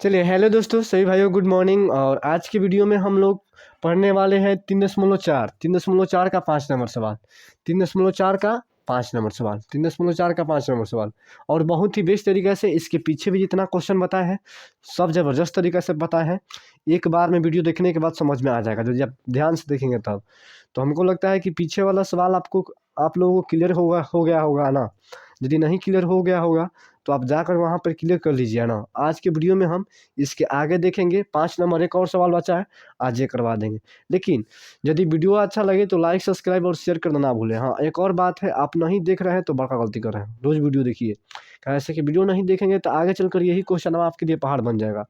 चलिए हेलो दोस्तों, सभी भाइयों गुड मॉर्निंग। और आज की वीडियो में हम लोग पढ़ने वाले हैं 3.4 का 5 नंबर सवाल। 3.4 का 5 नंबर सवाल, 3.4 का 5 नंबर सवाल। और बहुत ही बेस्ट तरीके से इसके पीछे भी जितना क्वेश्चन बताए हैं सब ज़बरदस्त तरीके से बताए हैं। एक बार में वीडियो देखने के बाद समझ में आ जाएगा, जो जब ध्यान से देखेंगे तब। तो हमको लगता है कि पीछे वाला सवाल आप लोगों को क्लियर हो गया होगा ना। यदि नहीं क्लियर हो गया होगा तो आप जाकर वहाँ पर क्लियर कर लीजिए ना। आज के वीडियो में हम इसके आगे देखेंगे। 5 नंबर एक और सवाल बचा है, आज ये करवा देंगे। लेकिन यदि वीडियो अच्छा लगे तो लाइक सब्सक्राइब और शेयर करना ना भूलें। हाँ, एक और बात है, आप नहीं देख रहे हैं तो बड़का गलती कर रहे हैं। रोज़ वीडियो देखिए, कैसे कि वीडियो नहीं देखेंगे तो आगे चलकर यही क्वेश्चन आपके लिए पहाड़ बन जाएगा।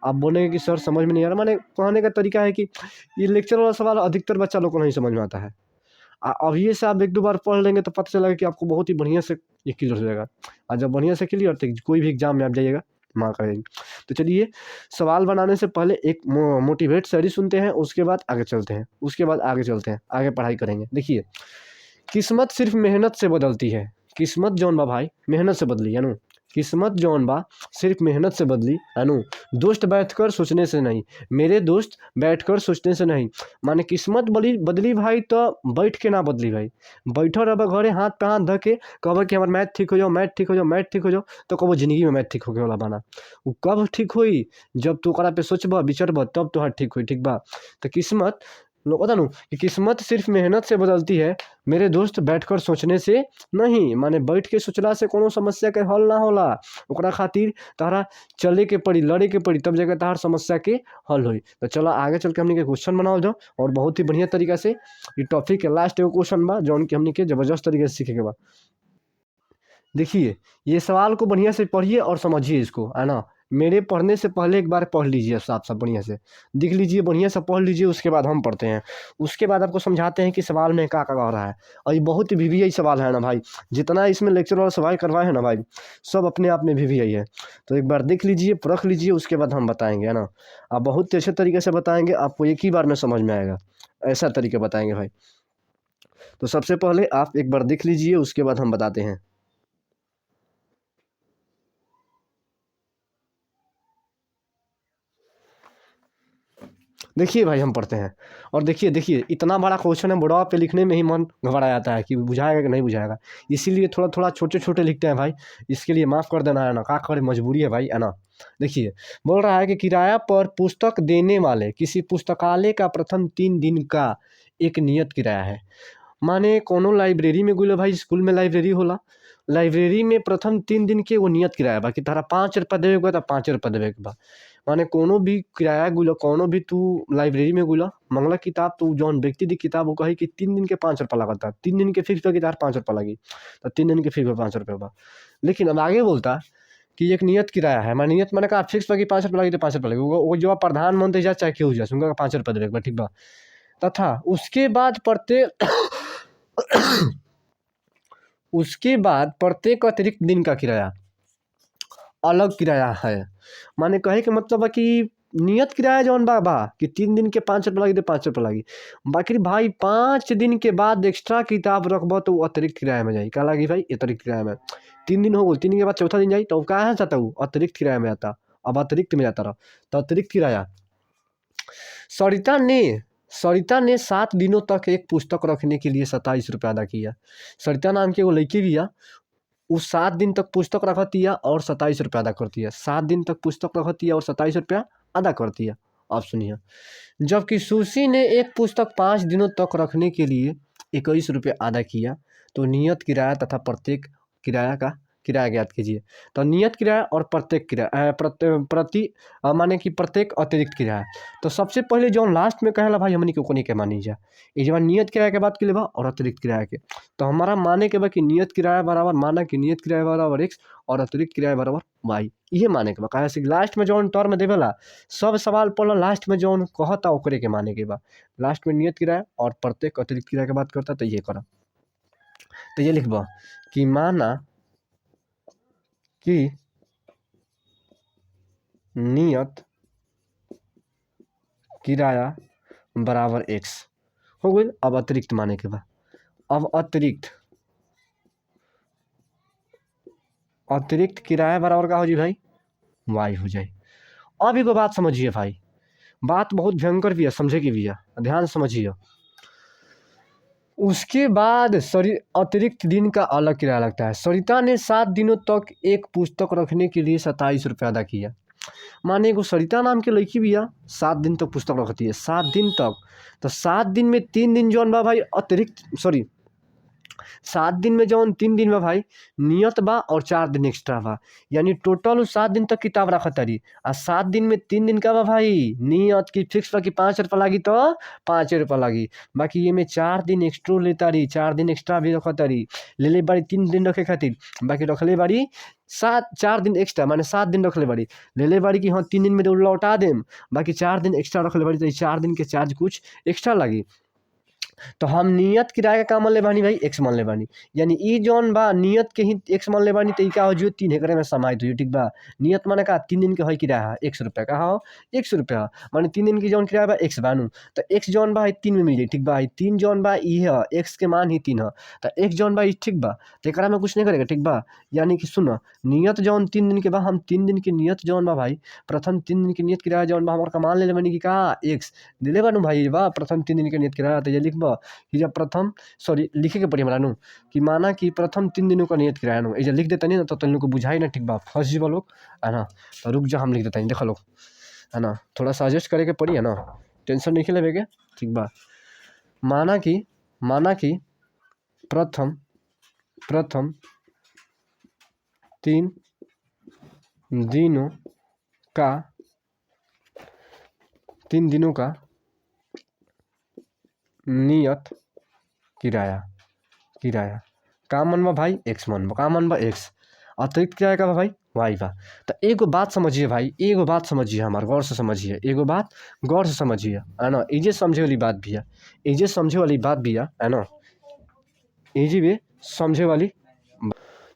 आप बोलेंगे कि सर समझ में नहीं आ रहा। मैंने कहने का तरीका है कि ये लेक्चर वाला सवाल अधिकतर बच्चा लोग को नहीं समझ में आता है। अब ये से आप एक दो बार पढ़ लेंगे तो पता चलेगा कि आपको बहुत ही बढ़िया से ये क्लियर हो जाएगा। और जब बढ़िया से क्लियर तो कोई भी एग्जाम में आप जाइएगा मार्क करेंगे। तो चलिए, सवाल बनाने से पहले एक मोटिवेट शायरी सुनते हैं, उसके बाद आगे चलते हैं, आगे पढ़ाई करेंगे। देखिए, किस्मत सिर्फ मेहनत से बदलती है। किस्मत जौन बा भाई मेहनत से बदली है नु। किस्मत जौन बा सिर्फ मेहनत से बदली है नु। दोस्त बैठकर सोचने से नहीं, मेरे दोस्त बैठकर सोचने से नहीं। माने किस्मत बदली भाई तो बैठ के ना बदली भाई। बैठो रह घरे हाथ पे हाथ धऽ के कहब कि हमार मैथ ठीक हो जाओ, मैथ ठीक हो जाओ, मैथ ठीक हो जाओ, तो कबो जिंदगी में मैथ ठीक होके वाला बाना। वो कब ठीक होई? जब तू ओकरा पे सोचबह विचरबह तब तोहार ठीक होई। ठीक बा? तो किस्मत लोग बता नू कि किस्मत सिर्फ मेहनत से बदलती है, मेरे दोस्त बैठकर सोचने से नहीं। माने बैठ के सोचला से कोनो समस्या के हल ना होला। ओकरा खातिर तारा चले के पड़ी, लड़े के पड़ी, तब जाकर तार समस्या के हल होई। तो चलो आगे चल के हमनी के क्वेश्चन बनाओ जाओ। और बहुत ही बढ़िया तरीका से ये टॉपिक के लास्ट एगो क्वेश्चन बा जौन कि हमनी के जबरदस्त तरीके से सीखे के बा। देखिए, ये सवाल को बढ़िया से पढ़िए और समझिए इसको, है ना। मेरे पढ़ने से पहले एक बार पढ़ लीजिए, साफ साफ बढ़िया से दिख लीजिए, बढ़िया से पढ़ लीजिए, उसके बाद हम पढ़ते हैं। उसके बाद आपको समझाते हैं कि सवाल में क्या कह रहा है। और ये बहुत ही VVI सवाल है ना भाई। जितना इसमें लेक्चर वाला सवाल करवाए हैं ना भाई, सब अपने आप में VVI है। तो एक बार देख लीजिए, परख लीजिए, उसके बाद हम बताएंगे, है ना। आप बहुत ही अच्छे तरीके से बताएंगे, आपको एक ही बार में समझ में आएगा। ऐसा तरीका बताएंगे भाई। तो सबसे पहले आप एक बार देख लीजिए, उसके बाद हम बताते हैं। देखिए भाई, हम पढ़ते हैं। और देखिए देखिए, इतना बड़ा क्वेश्चन है, बोर्डवा पे लिखने में ही मन घबरा जाता है कि बुझाएगा कि नहीं बुझाएगा। इसीलिए थोड़ा थोड़ा छोटे छोटे लिखते हैं भाई। इसके लिए माफ़ कर देना, है ना, क्या करें, मजबूरी है भाई, है ना। देखिए, बोल रहा है कि किराया पर पुस्तक देने वाले किसी पुस्तकालय का प्रथम 3 दिन का एक नियत किराया है। माने कोनो लाइब्रेरी में गुलो भाई, स्कूल में लाइब्रेरी होला। लाइब्रेरी में प्रथम 3 दिन के वो नियत किराया बा कि तारा 5 रुपया देवे के बा, तो 5 रुपया देवे के बा। माने कोनो भी किराया गुलो, कोनो भी तू लाइब्रेरी में गुला मंगला किताब, तो जौन व्यक्ति दी किताब वो कही कि 3 दिन के 5 रुपया लगता। 3 दिन के फिक्स बा कि तार 5 रुपया लगी, तो 3 दिन के फिक्स बा 5 रुपया बा। लेकिन अब आगे बोलता कि एक नियत किराया है। माने नियत मैंने कहा फिक्स बा कि 5 रुपया लगी तो 5 रुपया लगी। वो जो प्रधानमंत्री जा चाहे केहू जा, उनका 5 रुपया देवे के बा। ठीक बा? तथा उसके बाद प्रत्येक उसके बाद प्रत्येक अतिरिक्त दिन का किराया अलग किराया है। माने कहे के मतलब है कि नियत किराया जौन बा कि 3 दिन के 5 रुपया लगी तो 5 रुपया लगी। बाकी भाई 5 दिन के बाद एक्स्ट्रा किताब रखबो तो वो अतिरिक्त किराया में जाई। क्या लगी भाई? अतिरिक्त किराया में। 3 दिन हो गए, 3 दिन के बाद चौथा दिन जाई तो कहाँ जाता वो अतिरिक्त किराया में आता। अब अतिरिक्त में जाता रहा तो अतिरिक्त किराया। सरिता ने सरिता ने 7 दिनों तक एक पुस्तक रखने के लिए 27 रुपया अदा किया। सरिता नाम की एगो लड़की भी है, वो 7 दिन तक पुस्तक रखती है और 27 रुपया अदा करती है। 7 दिन तक पुस्तक रखती है और 27 रुपया अदा करती है। आप सुनिए, जबकि सुशी ने एक पुस्तक 5 दिनों तक रखने के लिए 21 रुपया अदा किया, तो नियत किराया तथा प्रत्येक किराया ज्ञात कीजिए। तो नियत किराया और प्रत्येक किराया माने कि प्रत्येक अतिरिक्त किराया। तो सबसे पहले जो लास्ट में कहेला भाई, हमनी के कोनी के मानी जा। ये जब नियत किराया के बात के लिए बा और अतिरिक्त किराया के, तो हमारा माने के बा कि नियत किराया बराबर माना कि नियत किराया बराबर x और अतिरिक्त किराया बराबर y। ये माने के बा। कहे से लास्ट में जौन टर्म देवेला, सब सवाल पढ़ला लास्ट में जौन कहता ओकरे के माने के बा। लास्ट में नियत किराया और प्रत्येक अतिरिक्त किराया के बात करता तो ये करा। तो ये लिखबा कि माना कि नियत किराया बराबर x हो गई। अब अतिरिक्त माने के बा। अब अतिरिक्त किराया बराबर का हो जी भाई? y हो जाए। अब एगो बात समझिए भाई, बात बहुत भयंकर भी है, समझे की भी है, ध्यान से समझिए। उसके बाद अतिरिक्त दिन का अलग किराया लगता है। सरिता ने 7 दिनों तक एक पुस्तक रखने के लिए 27 रुपये अदा किया। माने एगो सरिता नाम के लड़की भी है, 7 दिन तक पुस्तक रखती है, 7 दिन तक। तो 7 दिन में 3 दिन जौन बा भाई अतिरिक्त 7 दिन में जौन 3 दिन में भाई नियत बा और 4 दिन एक्स्ट्रा बा, यानी टोटल 7 दिन तक किताब रखत तारी। आ 7 दिन में 3 दिन का बा भाई नियत की फिक्स बा कि 5 रुपये लागी तो 5 रुपये लागी, बाकी ये में 4 दिन एक्स्ट्रा ले तारी, 4 दिन एक्स्ट्रा भी रखत तारी। ले बारी 3 दिन रखे खातिर, बाकी रखले बारी 4 दिन एक्स्ट्रा, माने 7 दिन रखले बारी। ले बारी कि हाँ 3 दिन में लौटा देम, बाकी 4 दिन एक्स्ट्रा रखले बारी, तो 4 दिन के चार्ज कुछ एक्स्ट्रा लगी। तो हम नियत किराया का मान ले बानी भाई एक्स मान ले बानी, यानी ई जौन बा नियत के ही एक्स मान ले बानी, तो ई का हो जो 3 एकड़ में समाहित हो, ठीक बा। नियत माने का 3 दिन के है किराया 100 रुपया का हो 100 रुपया, माने 3 दिन की जौन किराया बा एक्स बानू, तो एक्स जौन बा 3 में मिल जाई, ठीक बा। 3 जौन बा ई है एक्स के मान ही 3 है, तो एक्स जौन बा ठीक बा, तो एकरा में कुछ नहीं करेगा, ठीक बा। यानी कि सुनो नियत जौन 3 दिन के बा, हम 3 दिन की नियत जौन बा भाई, प्रथम 3 दिन की नियत किराया जौन बा हमार का मान ले बानी कि का एक्स दिले बानू भाई बा, प्रथम 3 दिन के नियत किराया। तो ये लिखबा कि जब लिखे के पड़ी हमरा कि माना कि प्रथम 3 दिनों का नियत किराया नु एजा लिख देता नहीं ना, तो तुम लोग को बुझाई ना, ठीक बा, फंस जीवा लोग, है ना। तो रुक जा हम लिख देता देखो लोग, है ना, थोड़ा सा एडजस्ट करे के पड़ी, है ना, टेंशन नहीं लेवे के, ठीक बा। माना कि प्रथम 3 दिनों का 3 दिनों का नियत किराया का मन बा भाई एक्स मन बा, का मन बा एक्स, अतिरिक्त किराया का बा भाई वाई बा। तो एगो बात समझिए भाई, एगो बात समझिए हमार, गौर से समझिए, एगो बात गौर से समझिए, है ना। इजे समझे वाली बात भी है, इजे समझे वाली बात भी है ना, इजी भी समझे वाली।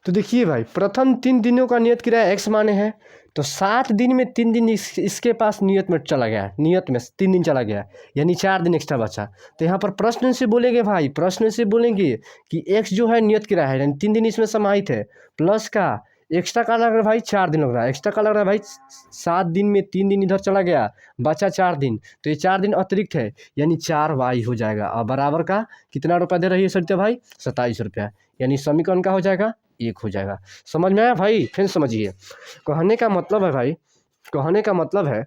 तो देखिए भाई प्रथम 3 दिनों का नियत किराया एक्स माने हैं, तो 7 दिन में 3 दिन इसके पास नियत में चला गया, नियत में 3 दिन चला गया, यानी 4 दिन एक्स्ट्रा बचा। तो यहाँ पर प्रश्न से बोलेंगे भाई, प्रश्न से बोलेंगे कि एक्स जो है नियत किराया है, यानी 3 दिन इसमें समाहित है, प्लस का एक्स्ट्रा का लग रहा है भाई 4 दिन लग रहा है, एक्स्ट्रा का लग रहा है भाई 7 दिन में 3 दिन इधर चला गया, बचा 4 दिन, तो ये 4 दिन अतिरिक्त है, यानी 4 वाई हो जाएगा। और बराबर का कितना रुपया दे रही है सरिता भाई 27 रुपया, यानी समीकरण का हो जाएगा 1 हो जाएगा। समझ में आया भाई, फिर समझिए। कहने का मतलब है भाई, कहने का मतलब है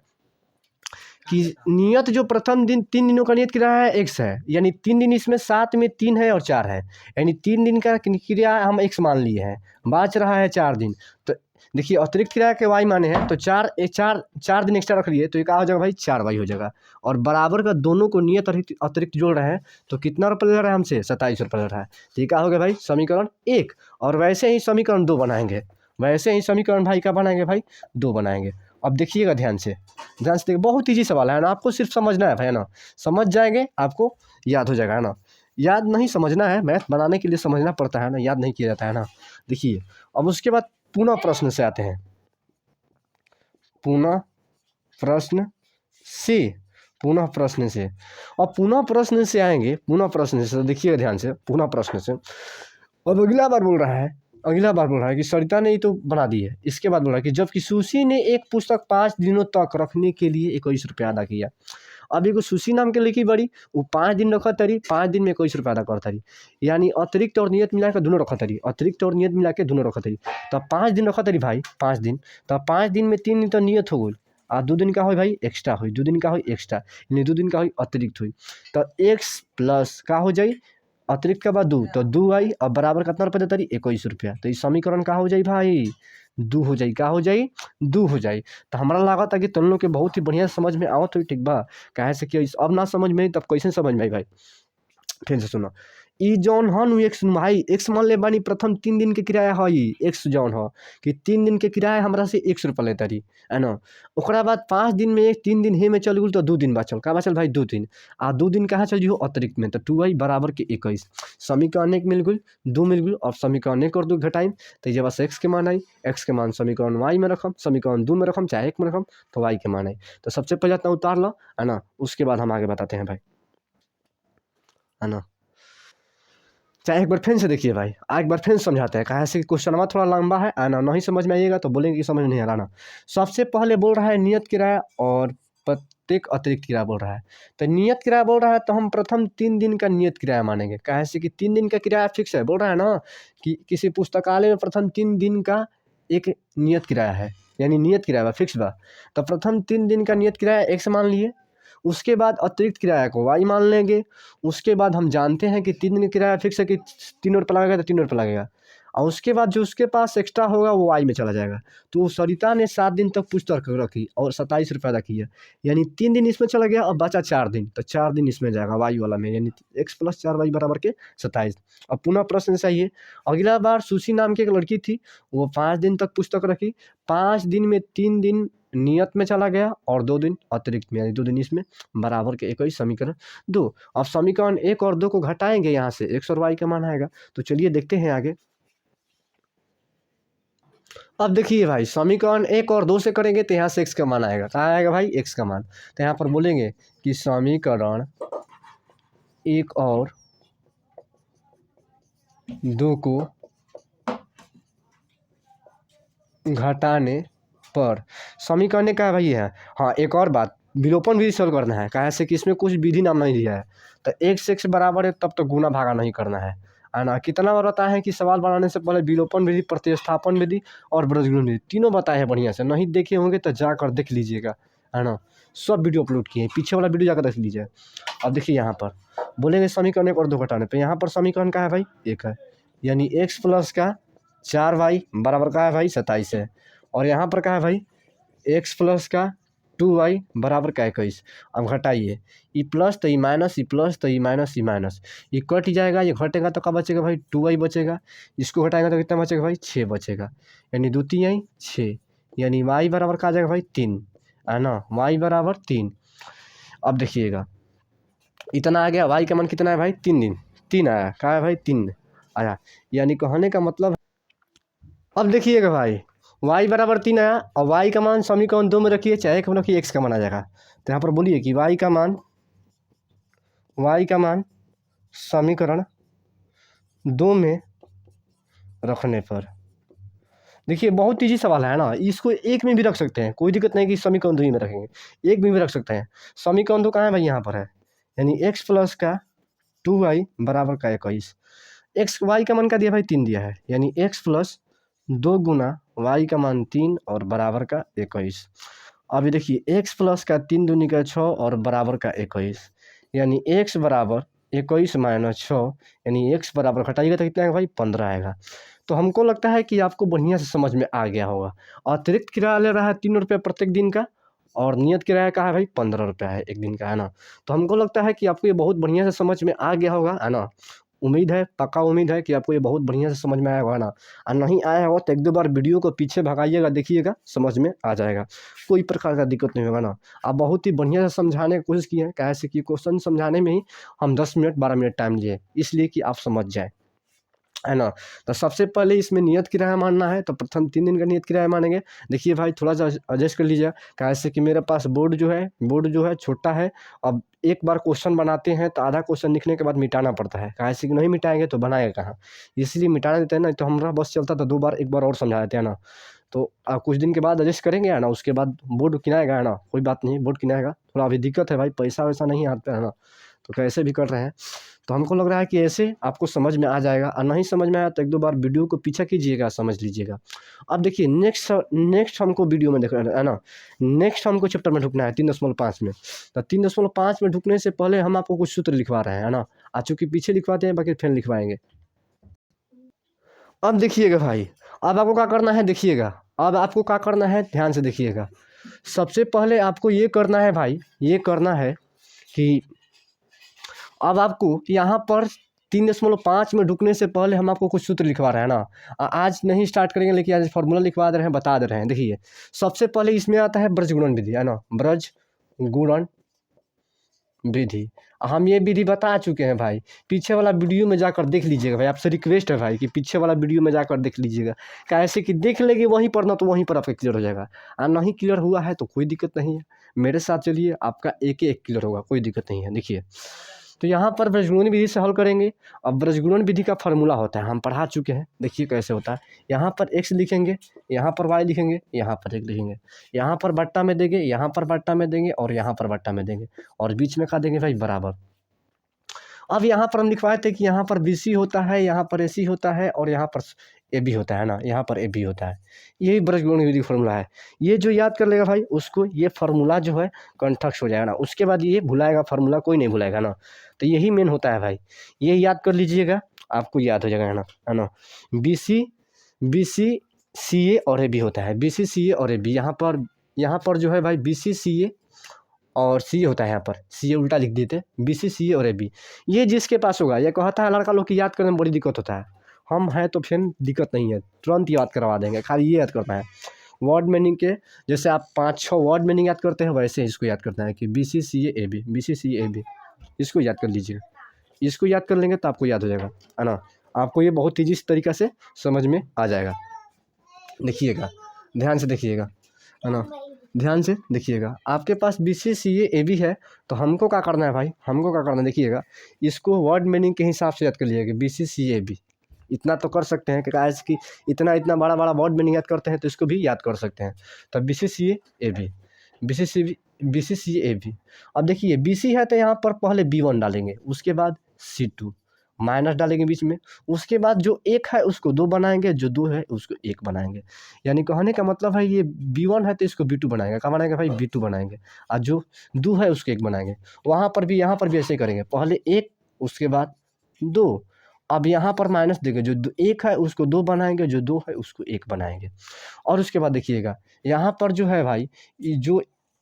कि नियत जो प्रथम दिन 3 दिनों का नियत किराया है एक्स है, यानी 3 दिन इसमें 7 में 3 है और 4 है, यानी 3 दिन का किराया हम एक्स मान लिए हैं, बच रहा है 4 दिन। तो देखिए अतिरिक्त किराया के वाई माने हैं, तो 4 दिन एक्स्ट्रा रख लिए, तो ये क्या हो जाएगा भाई 4 वाई हो जाएगा। और बराबर का दोनों को नियत अतिरिक्त जोड़ रहे हैं, तो कितना रुपये ले रहा है हमसे 27 रुपये ले रहा है, तो ये क्या हो गया भाई समीकरण 1। और वैसे ही समीकरण 2 बनाएंगे, वैसे ही समीकरण भाई क्या बनाएंगे भाई 2 बनाएंगे। अब देखिएगा ध्यान से देखिए, बहुत ईजी सवाल है ना, आपको सिर्फ समझना है भाई, है ना, समझ जाएंगे आपको याद हो जाएगा, है ना। याद नहीं समझना है, मैथ बनाने के लिए समझना पड़ता है ना, याद नहीं किया जाता है ना। देखिए अब उसके बाद पुनः प्रश्न से आते हैं, पुनः प्रश्न से और पुनः प्रश्न से आएंगे, पुनः प्रश्न से देखिएगा ध्यान से, पुनः प्रश्न से। अब अगला बार बोल रहा है कि सरिता ने ही तो बना दी है, इसके बाद बोल रहा है कि जबकि सुशी ने एक पुस्तक 5 दिनों तक रखने के लिए 21 रुपया अदा किया। अब एगो सुशी नाम के लड़की बड़ी, वो 5 दिन रखत तरी, 5 दिन में 21 रुपया अदा कर तरी, यानी अतिरिक्त और नियत मिला के दोनों रखत तरी, अतिरिक्त और नियत मिला के दोनों रखत तरी। तो 5 दिन रखत तरी भाई 5 दिन, तो 5 दिन में 3 दिन तो नियत हो गई, आ 2 दिन का हो भाई एक्स्ट्रा हुई, 2 दिन का हो एक्स्ट्रा, यानी 2 दिन का हो अतिरिक्त हुई। तो एक्स प्लस का हो जाए अतिरिक्त के बाद 2, तो 2 आई, अब बराबर कितना रुपया देता रही 21 रुपया। तो इस समीकरण का हो जाए भाई 2 हो जाए, का हो जाए 2 हो जाए। तो हमारा लागत है कि तुम लोग के बहुत ही बढ़िया समझ में आवत हुई, ठीक बा। कहे से कि अब ना समझ में तब कैसे समझ में आई भाई, फिर से सुनो। ई जौन हन एक्स भाई एक्स मान ले बानी, प्रथम 3 दिन के किराया है एक्स जौन हो कि 3 दिन के किराया हमरा से 100 रुपया लेता रही, है ना। ओकरा बाद 5 दिन में 3 दिन हे में चल गई, तो 2 दिन बचल, का बचल भाई 2 दिन, आ 2 दिन कहाँ चल जो अतिरिक्त में, तो 2y बराबर के 21। समीकरण 1 मिल गई, 2 मिल गई, और समीकरण 1 और 2 घटाइम, तो ये बस एक्स के मान आई, एक्स के मान समीकरण वाई में रखम, समीकरण 2 में रखम चाहे 1 में रखम, तो वाई के मान आई। तो सबसे पहले इतना उतार लो, है ना, उसके बाद हम आगे बताते हैं भाई, है ना। चाहे एक बार फिर से देखिए भाई, एक बार फिर समझाते हैं। कहा से क्वेश्चन थोड़ा लंबा है, आना नहीं समझ में आइएगा तो बोलेंगे कि समझ नहीं आ रहा ना। सबसे पहले बोल रहा है नियत किराया और प्रत्येक अतिरिक्त किराया बोल रहा है। तो नियत किराया बोल रहा है तो हम प्रथम 3 दिन का नियत किराया मानेंगे। कहा से कि 3 दिन का किराया फिक्स है, बोल रहा है ना कि किसी पुस्तकालय में प्रथम 3 दिन का एक नियत किराया है, यानी नियत किराया फिक्स बा। तो प्रथम 3 दिन का नियत किराया x मान लिए, उसके बाद अतिरिक्त किराया को y मान लेंगे। उसके बाद हम जानते हैं कि 3 दिन का किराया फिक्स है कि 3 रुपये लगेगा तो 3 रुपये लगेगा, और उसके बाद जो उसके पास एक्स्ट्रा होगा वो y में चला जाएगा। तो सरिता ने 7 दिन तक पुस्तक रखी और 27 रुपये रखी है, यानी 3 दिन इसमें चला गया और बचा 4 दिन, तो 4 दिन इसमें जाएगा y वाला में, यानी x + 4y बराबर के 27। अब पुनः प्रश्न ऐसा ही है, अगला बार सुशी नाम की एक लड़की थी, वो 5 दिन तक पुस्तक रखी, 5 दिन में 3 दिन नियत में चला गया और 2 दिन अतिरिक्त में, यानी 2 दिन इसमें, बराबर के 21 समीकरण 2। अब समीकरण 1 और 2 को घटाएंगे यहाँ से, x और y का मान आएगा। तो चलिए देखते हैं आगे। अब देखिए भाई, समीकरण 1 और 2 से करेंगे तो यहाँ से x का मान आएगा। कहाँ आएगा भाई? x का मान। तो यहाँ पर बोलेंगे कि समीकरण 1 और 2 को घटाने पर समीकरण का है भाई है। हाँ, एक और बात, विलोपन विधि सॉल्व करना है। कहा से कि इसमें कुछ विधि नाम नहीं दिया है, तो x बराबर है तब तो गुना भागा नहीं करना है ना। कितना बार बताया है कि सवाल बनाने से पहले विलोपन विधि, प्रतिस्थापन विधि और बृहज्गुणन विधि तीनों बताए हैं बढ़िया से। नहीं देखे होंगे तो जाकर देख लीजिएगा, है ना। सब वीडियो अपलोड किए हैं, पीछे वाला वीडियो जाकर देख लीजिए। अब देखिए यहाँ पर बोलेंगे समीकरण 1 और 2 घटाने पर, यहाँ पर समीकरण का है भाई 1 है, यानी x + का 4y बराबर का है भाई 27 है, और यहाँ पर क्या है भाई x + का 2y बराबर का 21। अब घटाइए, ई प्लस तो ई माइनस, ई प्लस तो ई माइनस, ई माइनस, ये कट जाएगा, ये घटेगा तो क्या बचेगा भाई 2y बचेगा। इसको घटाएंगे तो कितना बचेगा भाई 6 बचेगा, यानी 2 3 6, यानी y बराबर का आ जाएगा भाई 3, है ना, y बराबर 3। अब देखिएगा इतना आ गया, y का मान कितना है भाई 3 दिन, 3 आया, क्या है भाई 3 आया, यानी कहने का मतलब। अब देखिएगा भाई y बराबर 3 आया और y का मान समीकरण 2 में रखिए, चाहे कम रखिए, x का मान आ जाएगा। तो यहाँ पर बोलिए कि y का मान समीकरण 2 में रखने पर, देखिए बहुत ईजी सवाल है ना, इसको एक में भी रख सकते हैं, कोई दिक्कत नहीं कि समीकरण 2 में रखेंगे, एक में भी रख सकते हैं। समीकरण 2 कहाँ है भाई? यहाँ पर है, यानी x + का 2y बराबर का 21। y का मान का दिया भाई 3 दिया है, यानी x + 2 गुना y का मान 3 और बराबर का 21। अभी देखिए x + का 3 दूनी का 6 और बराबर का 21, यानी x बराबर 21 - 6, यानी x बराबर घटाइएगा तो कितना आएगा भाई 15 आएगा। तो हमको लगता है कि आपको बढ़िया से समझ में आ गया होगा। अतिरिक्त किराया ले रहा है 3 रुपये प्रत्येक दिन का, और नियत किराया का है भाई 15 रुपये है एक दिन का, है ना। तो हमको लगता है कि आपको ये बहुत बढ़िया से समझ में आ गया होगा, है ना। उम्मीद है, पक्का उम्मीद है कि आपको ये बहुत बढ़िया से समझ में आया होगा ना। और नहीं आया होगा तो 1-2 बार वीडियो को पीछे भगाइएगा, देखिएगा, समझ में आ जाएगा, कोई प्रकार का दिक्कत नहीं होगा ना। आप बहुत ही बढ़िया से समझाने की कोशिश किए हैं, कैसे कि क्वेश्चन समझाने में ही हम 10 मिनट 12 मिनट टाइम लिए, इसलिए कि आप समझ जाए, है ना। तो सबसे पहले इसमें नियत किराया मानना है, तो प्रथम 3 दिन का नियत किराया मानेंगे। देखिए भाई थोड़ा सा एडजस्ट कर लीजिए, कैसे कि मेरे पास बोर्ड जो है छोटा है। अब एक बार क्वेश्चन बनाते हैं तो आधा क्वेश्चन लिखने के बाद मिटाना पड़ता है, कैसे कि नहीं मिटाएंगे तो बनाएगा कहाँ, इसलिए मिटाना देते हैं ना। तो हमारा बस चलता तो 2 बार 1 बार और समझा देते हैं ना। तो कुछ दिन के बाद एडजस्ट करेंगे, है ना, उसके बाद बोर्ड किनाएगा, है ना, कोई बात नहीं, बोर्ड किनाएगा। थोड़ा अभी दिक्कत है भाई, पैसा वैसा नहीं आता है ना, तो कैसे भी कर रहे हैं। तो हमको लग रहा है कि ऐसे आपको समझ में आ जाएगा, और नहीं समझ में आया तो 1-2 बार वीडियो को पीछे कीजिएगा, समझ लीजिएगा। अब देखिए नेक्स्ट हमको वीडियो में देखना है ना, नेक्स्ट हमको चैप्टर में ढुकना है 3.5 में। तो 3.5 में ढुकने से पहले हम आपको कुछ सूत्र लिखवा रहे हैं, है ना। चूँकि पीछे लिखवाते हैं, बाकी फिर लिखवाएंगे। अब देखिएगा भाई, अब आपको क्या करना है, देखिएगा, अब आपको क्या करना है, ध्यान से देखिएगा। सबसे पहले आपको ये करना है भाई, ये करना है कि अब आपको यहाँ पर 3.5 में ढुकने से पहले हम आपको कुछ सूत्र लिखवा रहे हैं ना। आज नहीं स्टार्ट करेंगे, लेकिन आज फॉर्मूला लिखवा दे रहे हैं, बता दे रहे हैं। देखिए सबसे पहले इसमें आता है बृहज्गुणन विधि, है ना, बृहज्गुणन विधि। हम ये विधि बता चुके हैं भाई, पीछे वाला वीडियो में जाकर देख लीजिएगा भाई, आपसे रिक्वेस्ट है भाई कि पीछे वाला वीडियो में जाकर देख लीजिएगा। कैसे कि देख लेंगे वहीं पर ना, तो वहीं पर आपका क्लियर हो जाएगा। और नहीं क्लियर हुआ है तो कोई दिक्कत नहीं है, मेरे साथ चलिए, आपका एक क्लियर होगा, कोई दिक्कत नहीं है। देखिए तो यहाँ पर ब्रजगुणन विधि से हल करेंगे। अब ब्रजगुणन विधि का फार्मूला होता है, हम पढ़ा चुके हैं, देखिए कैसे होता है। यहाँ पर x लिखेंगे, यहाँ पर y लिखेंगे, यहाँ पर एक लिखेंगे, यहाँ पर बट्टा में देंगे, यहाँ पर बट्टा में देंगे और यहाँ पर बट्टा में देंगे और बीच में का देंगे भाई बराबर। अब यहाँ पर हम लिखवाए थे कि यहाँ पर BC होता है, यहाँ पर AC होता है और यहाँ पर AB होता है ना, यहाँ पर AB होता है। यही ब्रजगुणन विधि फार्मूला है। ये जो याद कर लेगा भाई उसको ये फार्मूला जो है कंठस्थ हो जाएगा ना, उसके बाद ये भुलाएगा फार्मूला कोई नहीं भुलाएगा ना। तो यही मेन होता है भाई, ये याद कर लीजिएगा, आपको याद हो जाएगा है ना। BC CA और AB होता है, BC CA और AB। यहाँ पर जो है भाई BC CA और CA होता है, यहाँ पर CA उल्टा लिख देते, BC CA और AB। ये जिसके पास होगा, ये कहता है लड़का लोग की याद करने में बड़ी दिक्कत होता है, हम हैं तो फिर दिक्कत नहीं है, तुरंत याद करवा देंगे, खाली ये याद करना है वर्ड मीनिंग के। जैसे आप 5-6 वर्ड मीनिंग याद करते हैं वैसे इसको याद करना है कि BC CA AB, BC CA AB, इसको याद कर लीजिए। इसको याद कर लेंगे तो आपको याद हो जाएगा, है ना। आपको ये बहुत ईजी तरीक़ा से समझ में आ जाएगा। देखिएगा, ध्यान से देखिएगा, है ना, ध्यान से देखिएगा। आपके पास BC CA AB है तो हमको क्या करना है भाई, हमको क्या करना है देखिएगा, इसको वर्ड मीनिंग के हिसाब से याद कर लीजिएगा। BC CA AB इतना तो कर सकते हैं कि इतना बड़ा वर्ड मीनिंग याद करते हैं तो इसको भी याद कर सकते हैं। तो BC CA AB, BC CA AB। अब देखिए BC है तो यहाँ पर पहले B1 डालेंगे, उसके बाद C2 माइनस डालेंगे बीच में, उसके बाद जो 1 है उसको 2 बनाएंगे, जो 2 है उसको 1 बनाएंगे। यानी कहने का मतलब है ये B1 है तो इसको B2 बनाएंगे, क्या बनाएंगे भाई B2 बनाएंगे, और जो 2 है उसको 1 बनाएंगे। वहाँ पर भी यहाँ पर भी ऐसे ही करेंगे, पहले 1 उसके बाद 2। अब यहाँ पर माइनस देंगे, जो 1 है उसको 2 बनाएंगे, जो 2 है उसको 1 बनाएंगे। और उसके बाद देखिएगा यहाँ पर जो है भाई, जो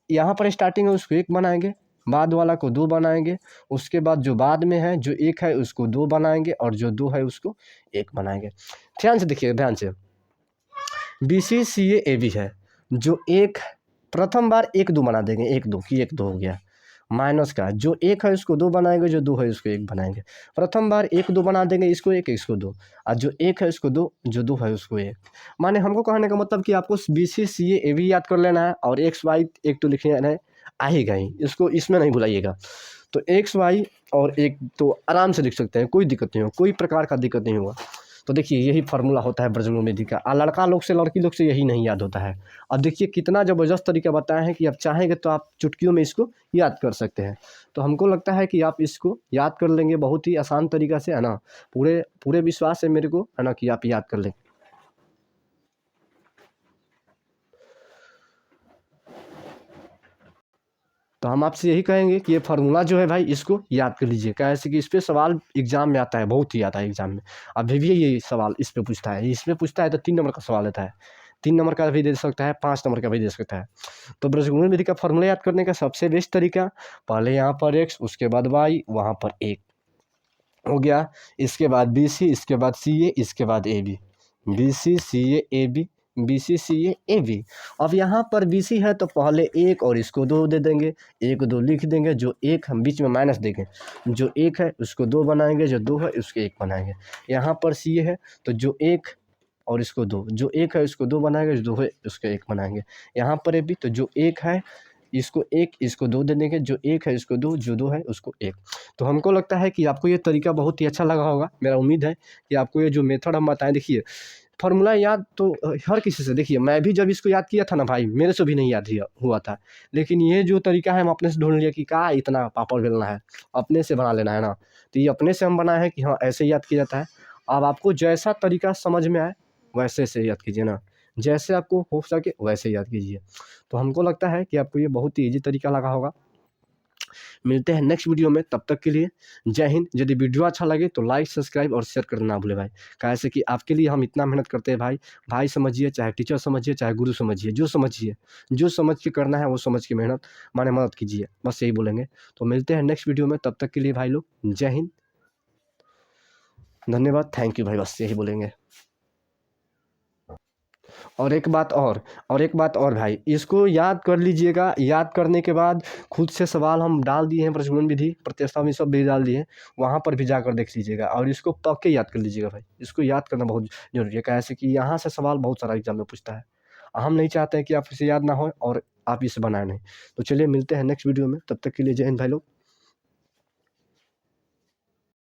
यहाँ पर स्टार्टिंग है उसको 1 बनाएंगे, बाद वाला को 2 बनाएंगे, उसके बाद जो बाद में है जो 1 है उसको 2 बनाएंगे और जो 2 है उसको 1 बनाएंगे। ध्यान से देखिए, ध्यान से। BC CA AB है, जो 1 प्रथम बार 1 2 बना देंगे, 1 2 की 1 2 हो गया, माइनस का जो 1 है उसको 2 बनाएंगे, जो 2 है उसको 1 बनाएंगे। प्रथम बार 1 2 बना देंगे, इसको 1 इसको 2, और जो 1 है उसको 2, जो 2 है उसको 1। माने हमको कहने का मतलब कि आपको BC CA AB याद कर लेना है और XY 1 तो लिखना है, आएगा ही, इसको इसमें नहीं भुलाइएगा। तो XY और 1 तो आराम से लिख सकते हैं, कोई दिक्कत नहीं हो, कोई प्रकार का दिक्कत नहीं होगा। तो देखिए यही फार्मूला होता है ब्रजगुणन विधि का। लड़का लोग से लड़की लोग से यही नहीं याद होता है। अब देखिए कितना ज़बरदस्त तरीका बताया है कि आप चाहेंगे तो आप चुटकियों में इसको याद कर सकते हैं। तो हमको लगता है कि आप इसको याद कर लेंगे बहुत ही आसान तरीका से, है ना। पूरे विश्वास है मेरे को, है ना, कि आप याद कर लेंगे। तो हम आपसे यही कहेंगे कि ये फार्मूला जो है भाई इसको याद कर लीजिए, कैसे कि इस पर सवाल एग्जाम में आता है, बहुत ही आता है एग्जाम में। अभी भी ये सवाल इस पर पूछता है, इसमें पूछता है तो 3 नंबर का सवाल लेता है, 3 नंबर का भी दे सकता है, 5 नंबर का भी दे सकता है। तो ब्रजगुणन विधि का फार्मूला याद करने का सबसे बेस्ट तरीका, पहले यहाँ पर x, उसके बाद y, वहाँ पर 1 हो गया, इसके बाद BC, इसके बाद CA, इसके बाद AB, BC CA AB, BC CA AB। अब यहाँ पर BC है तो पहले 1 और इसको 2 दे देंगे, 1 2 लिख देंगे, जो 1 हम बीच में माइनस देंगे, जो 1 है उसको 2 बनाएंगे, जो 2 है उसको 1 बनाएंगे। यहाँ पर CA है तो जो 1 और इसको 2, जो 1 है उसको 2 बनाएंगे, जो 2 है उसको 1 बनाएंगे। यहाँ पर AB तो जो 1 है इसको 1, इसको 2 दे देंगे, जो 1 है इसको 2, जो 2 है उसको 1। तो हमको लगता है कि आपको ये तरीका बहुत ही अच्छा लगा होगा। मेरा उम्मीद है कि आपको ये जो मेथड हम बताएं, देखिए फार्मूला याद तो हर किसी से, देखिए मैं भी जब इसको याद किया था ना भाई, मेरे से भी नहीं याद हुआ था, लेकिन ये जो तरीका है हम अपने से ढूंढ लिया कि क्या इतना पापड़ बेलना है, अपने से बना लेना है ना। तो ये अपने से हम बनाए हैं कि हाँ ऐसे याद किया जाता है। अब आपको जैसा तरीका समझ में आए वैसे से याद कीजिए ना, जैसे आपको हो सके वैसे याद कीजिए। तो हमको लगता है कि आपको ये बहुत ही ईजी तरीका लगा होगा। मिलते हैं नेक्स्ट वीडियो में, तब तक के लिए जय हिंद। यदि वीडियो अच्छा लगे तो लाइक, सब्सक्राइब और शेयर करना ना भूले भाई, कैसे कि आपके लिए हम इतना मेहनत करते हैं भाई। भाई समझिए, चाहे टीचर समझिए, चाहे गुरु समझिए, जो समझिए, जो समझ के करना है वो समझ के मेहनत माने मदद कीजिए, बस यही बोलेंगे। तो मिलते हैं नेक्स्ट वीडियो में, तब तक के लिए भाई लोग जय हिंद, धन्यवाद, थैंक यू भाई, बस यही बोलेंगे। और एक बात और भाई, इसको याद कर लीजिएगा। याद करने के बाद खुद से सवाल हम डाल दिए हैं, ब्रजगुणन विधि, प्रत्यस्ता में सब भी डाल दिए हैं, वहाँ पर भी जाकर देख लीजिएगा और इसको पक्के याद कर लीजिएगा भाई। इसको याद करना बहुत जरूरी है, कैसे कि यहाँ से सवाल बहुत सारा एग्जाम में पूछता है। हम नहीं चाहते हैं कि आप इसे याद ना हो और आप इसे बनाए नहीं। तो चलिए मिलते हैं नेक्स्ट वीडियो में, तब तक के लिए जय हिंद भाई लोग।